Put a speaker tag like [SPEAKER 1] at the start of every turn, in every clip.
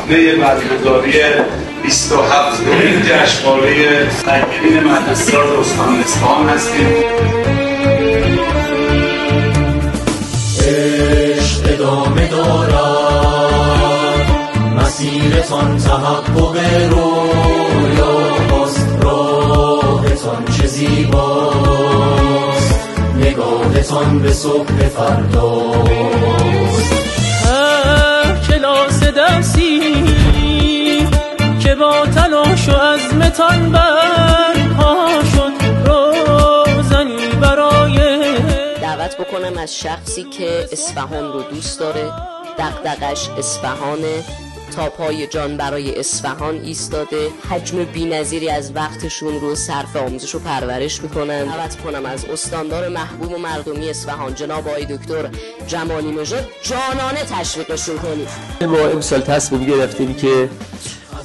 [SPEAKER 1] صحنه برگزاری 27مین جشنواره تکریم مهدساز استان اصفهان هستیم.
[SPEAKER 2] عشق ادامه دارد، مسیرتان تحقق رویاست، راهتان چه زیباست، نگاهتان به صبح فرداست.
[SPEAKER 3] کلاس درسی که با تلاش و عزمتان برپا شد، روزنی برای
[SPEAKER 4] دعوت بکنم از شخصی که اصفهان رو دوست داره، دغدغش اصفهانه، تا پای جان برای اصفهان ایستاده، حجم بی‌نظیری از وقتشون رو صرف آموزش و پرورش میکنن. دعوت کنم از استاندار محبوب و مردمی اصفهان جناب آقای دکتر جمالی نژاد جانانه تشویقشون کنید.
[SPEAKER 5] ما امسال تصمیم گرفتیم که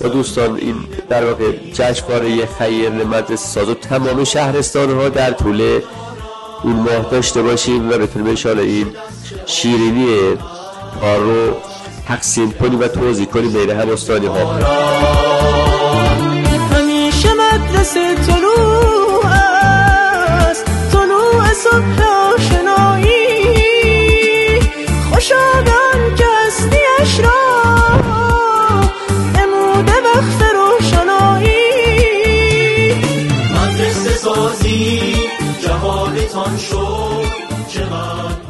[SPEAKER 5] با دوستان این در واقع جشنواره خیر مدرسه ساز و تمام شهرستان‌ها در طول این ماه داشته باشیم و بتونیم ان شاءالله این شیرینی کار رو تقسیم کنیم و توزیع کنیم بین هم استانی‌ها.
[SPEAKER 3] همیشه مدرسه طلوع است، طلوع صبح آشنایی، خوشایند که هستی‌اش را نموده وقت روشنایی.
[SPEAKER 2] مدرسه سازی جهالتان شد چقدر